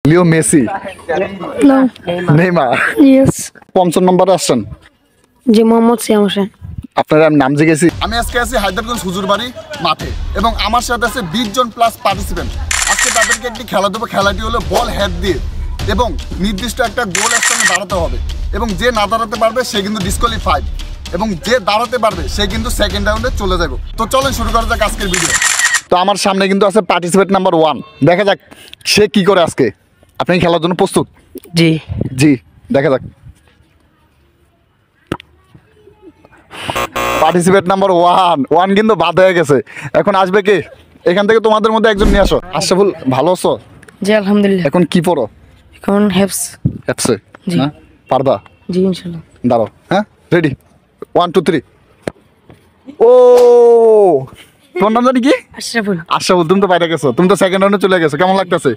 Leo Messi, No. Neymar. Yes. ৫০ নম্বরে আসছেন। জি মোহাম্মদ সিয়াম হোসেন। আপনারা নাম জিজ্ঞেসি। আমি আজকে আছি হায়দ্রাবাদ হুজুরবাড়ি মাঠে এবং আমার সাথে আছে ২০ জন প্লাস পার্টিসিপেন্ট। আজকে তাদেরকে একটি খেলা দেবো। খেলাটি হলো বল হেড দিয়ে এবং নির্দিষ্ট একটা গোল স্থানে দাঁড়াতে হবে এবং যে না দাঁড়াতে পারবে সে কিন্তু ডিসকোয়ালিফাইড এবং যে দাঁড়াতে পারবে সে কিন্তু সেকেন্ড রাউন্ডে চলে যাবে। তো চলেন শুরু করা যাক আজকের ভিডিও। তো আমার সামনে কিন্তু আছে পার্টিসিপেন্ট নাম্বার 1। দেখা যাক সে কি করে আজকে। আপনি খেলার জন্য প্রস্তুত? জি জি, দেখা যাক। পার্টিসিপেট নাম্বার 1 কিন্তু বাদ হয়ে গেছে। এখন আসবে কে? এখান থেকে তোমাদের মধ্যে একজন নিয়ে আসো। আশরাফুল, ভালো আছো? জি আলহামদুলিল্লাহ। এখন কি পড়ো? এখন হেপস। অ্যাপসে? জি। হ্যাঁ, পারবা? জি ইনশাআল্লাহ। দাঁড়াও। হ্যাঁ, রেডি? 1 2 3। ও, তোমার নাম জানি কি? আশরাফুল। আশরাফুল, তুমি তো বাইরে গেছো। তুমি তো সেকেন্ড রাউন্ডে চলে গেছো। কেমন লাগতেছে?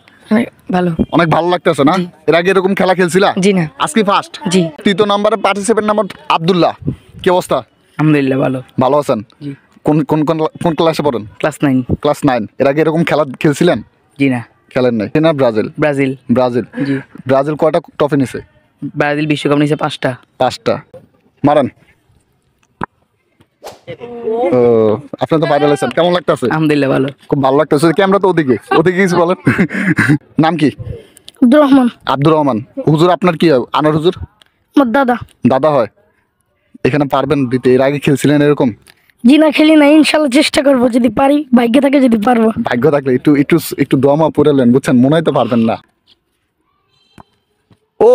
ভালো। অনেক ভালো লাগতেছে না? এর আগে এরকম খেলা খেলছিলা? জি না। আজকে ফার্স্ট? জি। তৃতীয় নম্বরে পার্টিসিপেন্ট নাম্বার আব্দুল্লাহ। কি অবস্থা? আলহামদুলিল্লাহ ভালো। ভালো আছেন? জি। কোন কোন কোন ক্লাসে পড়েন? ক্লাস 9। ক্লাস 9। এর আগে এরকম খেলা খেলছিলেন? জি না। খেলেন নাই? না, ব্রাজিল। ব্রাজিল। ব্রাজিল। জি। ব্রাজিল কয়টা ট্রফি নিছে? ব্রাজিল বিশ্বকাপ নিয়েছে 5টা। 5টা। মারান। ও, আপনি তো বাইরে আছেন। কেমন লাগতেছে? আলহামদুলিল্লাহ ভালো। খুব ভালো লাগতেছে। ক্যামেরা তো ওদিকে ওদিকে কিছু বলেন। নাম কি? আব্দুর রহমান। আব্দুর রহমান। হুজুর আপনার কি হয়? আনোয়ার হুজুর? আমার দাদা। দাদা হয়। এখানে পারবেন দিতে? এর আগে খেলছিলেন এরকম? জি না, খেলি না। ইনশাআল্লাহ চেষ্টা করবো, যদি পারি, ভাগ্যে থাকে, যদি পারবো। ভাগ্য থাকলে একটু একটু একটু দমা পড়লেন, বুঝছেন? মনে হয় তো পারবেন না। ও,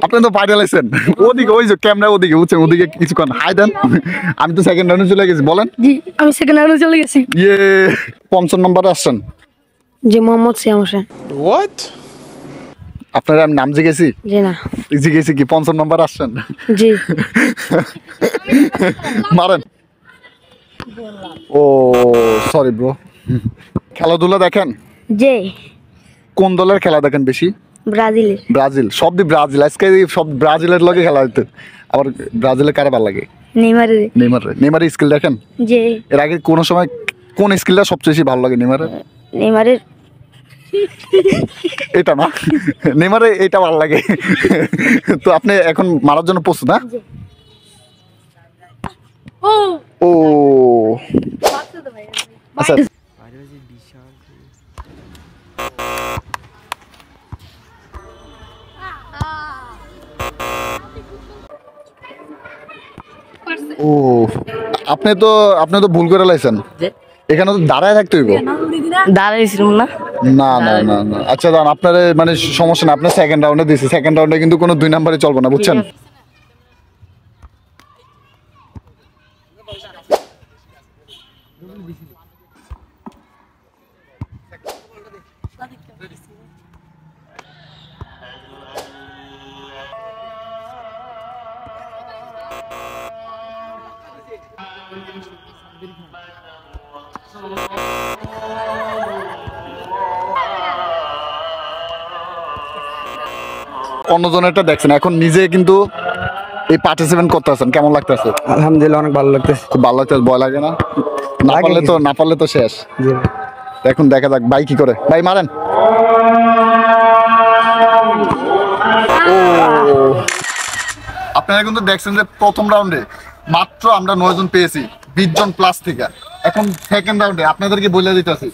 আপনি তো ভাইরাল আছেন। ওদিকে ওই যে ক্যামেরা ওদিকে, বুঝছেন? ওদিকে কিছুক্ষণ হাই দেন। আমি তো সেকেন্ড রাউন্ডে চলে গেছি। বলেন। জি আমি সেকেন্ড রাউন্ডে চলে গেছি। ইয়ে, ৫০ নম্বরে আসছেন। জি মোহাম্মদ সিয়াম হোসেন। What? আপনারা আমি নাম জিজ্ঞেসি। জি না। জিজ্ঞেসি কি ৫০ নম্বরে আসছেন? জি। মারেন। ও সরি ব্রো। খেলাধুলা দেখেন? জি। কোন দলের খেলা দেখেন বেশি? ব্রাজিলের। ব্রাজিল। সবই ব্রাজিল। আজকে সব ব্রাজিলের লগে খেলা হইতো। আবার ব্রাজিলের কারে ভালো লাগে? নেইমারের। নেইমারের স্কিল দেখেন? জি। এর আগে কোনো সময় কোন স্কিলটা সবচেয়ে বেশি ভালো লাগে নেইমারের? নেইমারের। এটা না, নেইমারের এটা ভালো লাগে। তো আপনি এখন মারার জন্য প্রস্তুত? না? ও আচ্ছা, ও আপনি তো ভুল করে লাইছেন। এখানে তো দাঁড়ায় থাকতে হইব। দাঁড়াইছিলাম না। না না না না, আচ্ছা দাঁড়ান। আপনার মানে সমস্যা না, আপনার সেকেন্ড রাউন্ডে দিয়েছি। সেকেন্ড রাউন্ডে কিন্তু কোনো 2 নাম্বারে চলবে না, বুঝছেন? অন্যজনেরটা দেখছেন, এখন নিজে কিন্তু এই পার্টিসিপেন্ট করতে আছেন। কেমন লাগতেছে? আলহামদুলিল্লাহ অনেক ভালো লাগতেছে। খুব ভালো লাগতেছে। ভয় লাগে না? না লাগে পারলে তো কিছু। না পারলে তো শেষ। জি এখন দেখা যাক ভাই কি করে। ভাই মারেন। ও, আপনারা কিন্তু দেখছেন যে প্রথম রাউন্ডে মাত্র আমরা 9 জন পেয়েছি 20 জন প্লাস থেকে। এখন সেকেন্ড রাউন্ডে আপনাদেরকে বলে দিতেছি,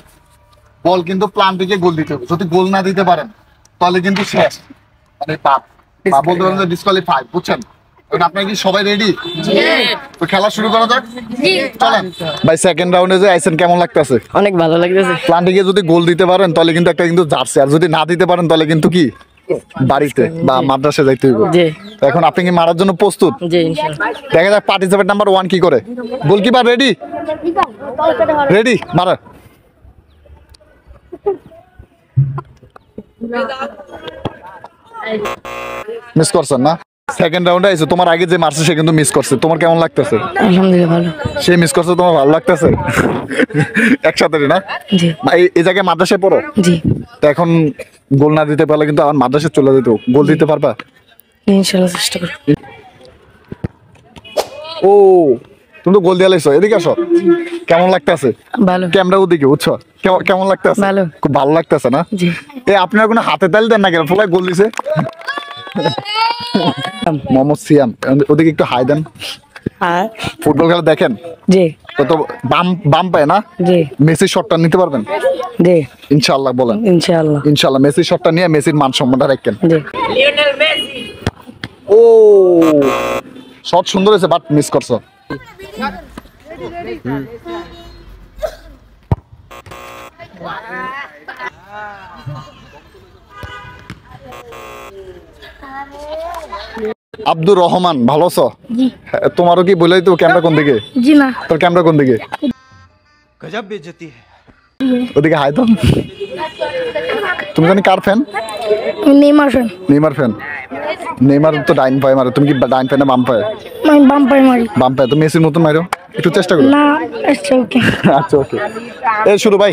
বল কিন্তু প্ল্যান থেকে গোল দিতে হবে। যদি গোল না দিতে পারেন তাহলে কিন্তু শেষ, মানে পাপ বলতে পারেন যে ডিসকোয়ালিফাই, বুঝছেন? এখন আপনারা কি সবাই রেডি? তো খেলা শুরু করা যাক। চলেন ভাই। সেকেন্ড রাউন্ডে যে আইছেন, কেমন লাগতেছে? অনেক ভালো লাগতেছে। প্ল্যান থেকে যদি গোল দিতে পারেন তাহলে কিন্তু একটা কিন্তু জার্সি, আর যদি না দিতে পারেন তাহলে কিন্তু কি বাড়িতে বা মাদ্রাসায় যাইতে হইব। জি। এখন আপনি কি মারার জন্য প্রস্তুত? জি ইনশাআল্লাহ। দেখা যাক পার্টিসিপেন্ট নাম্বার 1 কি করে। Goalkeeper ready? রেডি, মারা। মিস করছেন না? সেকেন্ড রাউন্ডে আইছো, তোমার আগে যে মারছে সে কিন্তু মিস করছে। তোমার কেমন লাগতেছে? আলহামদুলিল্লাহ ভালো। সে মিস করছে, তোমার ভালো লাগতেছে? একসাথে না? জি। এই জায়গায় মাদ্রাসায় পড়ো? জি। তো এখন গোল না দিতে পারলে কিন্তু আমার মাদ্রাসায় চলে যেত। গোল দিতে পারবা? ইনশাআল্লাহ চেষ্টা করব। ও তুমি তো গোল দিয়ে লাইছো, এদিকে আসো। কেমন লাগতেছে? ভালো। ক্যামেরা ওদিকে, বুঝছো? কেমন লাগতেছে? ভালো। খুব ভালো লাগতেছে না? জি। আপনার কোনো হাতে তালি দেন না কেন? ফলাই গোল দিছে। মোহাম্মদ সিয়াম, ওদিকে একটু হাই দেন। হ্যাঁ। ফুটবল খেলা দেখেন? জি। তো বাম পায় না? জি। মেসির শটটা নিতে পারবেন? জি। ইনশাআল্লাহ বলেন। ইনশাআল্লাহ। ইনশাআল্লাহ মেসির শটটা নিয়ে মেসির মান সম্মানটা রাখেন। জি। ও শট সুন্দর হয়েছে, বাট মিস করছো। আব্দুর রহমান, ভালো আছো? জি। তোমারও কি বলেই তো ক্যামেরা কোন দিকে? জি না। তোর ক্যামেরা কোন দিকে? गजब बेइज्जती है। ওদিকে হাই তো। তুমি জানি কার fan? Neymar fan. Neymar fan. Neymar তো ডাইন পায় মারে, তুমি কি ডাইন পায় না বাম পায়? আমি বাম পায়ে মারি। বাম পায় তো মেসির মতন মারো, একটু চেষ্টা করো। না। আচ্ছা ওকে। আচ্ছা ওকে, এই শুরু ভাই।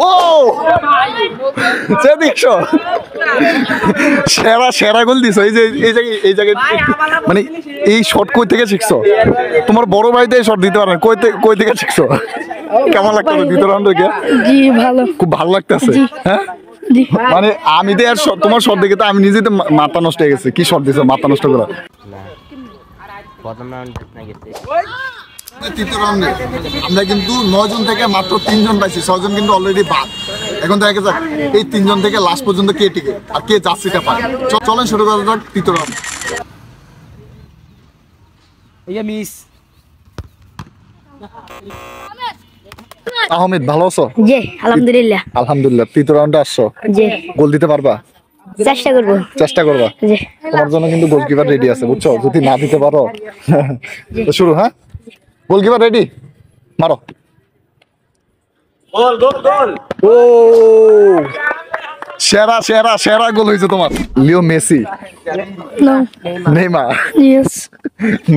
ও দেখছো, সেরা গোল দিছো। এই জায়গায় মানে এই শট কই থেকে শিখছো? তোমার বড় ভাই তো এই শট দিতে পারে না, কই থেকে শিখছো? কেমন লাগতেছে দ্বিতীয় রাউন্ডে গিয়ে? জি ভালো। খুব ভালো লাগতেছে। হ্যাঁ জি। মানে আমি তো আর তোমার শট দেখে তো আমি নিজে তো মাথা নষ্ট হয়ে গেছে। কি শট দিছো মাথা নষ্ট করা? প্রথম রাউন্ড না গেছে। তৃতীয় রাউন্ডে আমরা কিন্তু 9 জন থেকে মাত্র 3 জন পাইছি, 6 জন কিন্তু অলরেডি বাদ। এখন দেখা যাক এই 3 জন থেকে লাস্ট পর্যন্ত কে টিকে আর কে জার্সিটা পায়। চলেন শুরু করা যাক তৃতীয় রাউন্ড। ये मिस আহমেদ, ভালো আছো? জি আলহামদুলিল্লাহ। আলহামদুলিল্লাহ। তৃতীয় রাউন্ডে আসছো, জি। গোল দিতে পারবা? চেষ্টা করব। চেষ্টা করবা? জি। তোমার জন্য কিন্তু গোলকিপার রেডি আছে, বুঝছো? যদি না দিতে পারো তো শুরু। হ্যাঁ, গোলকিপার রেডি, মারো। गोल गोल गोल ও সেরা গোল হয়েছে তোমার। Leo Messi, no. Neymar. Yes.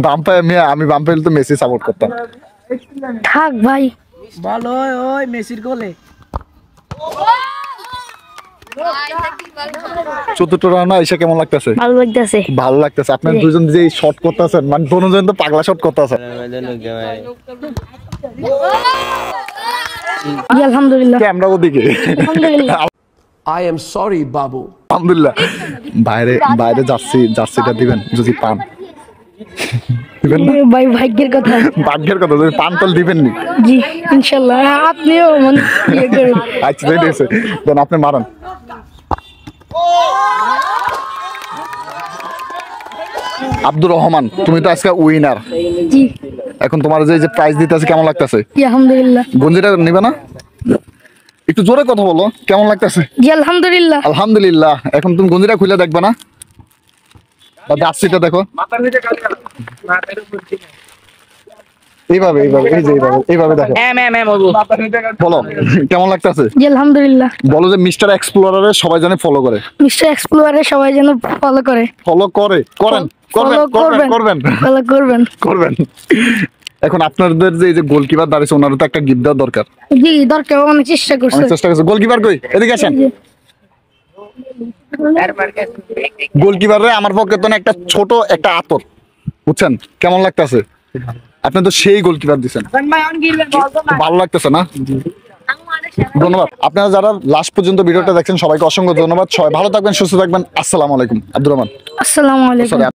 বাম পায়ে আমি বাম পায়ে তো মেসি সাপোর্ট করতাম। থাক ভাই। ভালো ওই মেসির গোলে। চতুর্থ রাউন্ড এসে কেমন লাগতেছে? ভালো লাগতেছে। ভালো লাগতেছে। আপনার দুজন যে শট করতেছেন, মানে দুজন তো পাগলা শট করতেছেন। জি আলহামদুলিল্লাহ। ক্যামেরা ওদিকে। আলহামদুলিল্লাহ। I am sorry, Babu. আলহামদুলিল্লাহ। বাইরে জার্সিটা দিবেন যদি পান। দিবেন না? ভাই ভাগ্যের কথা। ভাগ্যের কথা, যদি পান তাহলে দিবেন নি। জি ইনশাআল্লাহ। আপনিও মানে ইয়ে করুন। আচ্ছা রেডি আছে, দেন আপনি মারান। আব্দুর রহমান, তুমি তো আজকে উইনার। জি। এখন তোমার যে প্রাইজ দিতে আছে কেমন লাগতেছে? জি আলহামদুলিল্লাহ। গঞ্জিটা নিবে না? একটু জোরে কথা বলো, কেমন লাগতেছে? জি আলহামদুলিল্লাহ। আলহামদুলিল্লাহ। এখন তুমি গঞ্জিটা খুলে দেখবে না? বা জার্সিটা দেখো। এইভাবে দেখো। বলো কেমন লাগতেছে? জি আলহামদুলিল্লাহ। বলো যে মিস্টার এক্সপ্লোরারে সবাই জানে ফলো করে। মিস্টার এক্সপ্লোরারে সবাই যেন ফলো করে। ফলো করেন। ফলো করবেন। এখন আপনাদের যে এই যে গোলকিপার দাঁড়িয়েছে, ওনারও তো একটা গিফট দেওয়ার দরকার। জি দরকার, অনেক চেষ্টা করছে। অনেক চেষ্টা করছে। গোলকিপার কই? এদিকে আসেন। গোলকিপারে আমার পক্ষে তো একটা ছোট একটা আতর, বুঝছেন? কেমন লাগতেছে? আপনি তো সেই গোলকিপার দিচ্ছেন, ভালো লাগতেছে না? ধন্যবাদ। আপনারা যারা লাস্ট পর্যন্ত ভিডিওটা দেখছেন সবাইকে অসংখ্য ধন্যবাদ। সবাই ভালো থাকবেন, সুস্থ থাকবেন। আসসালামু আলাইকুম। আব্দুর রহমান। আসসালামু আলাইকুম।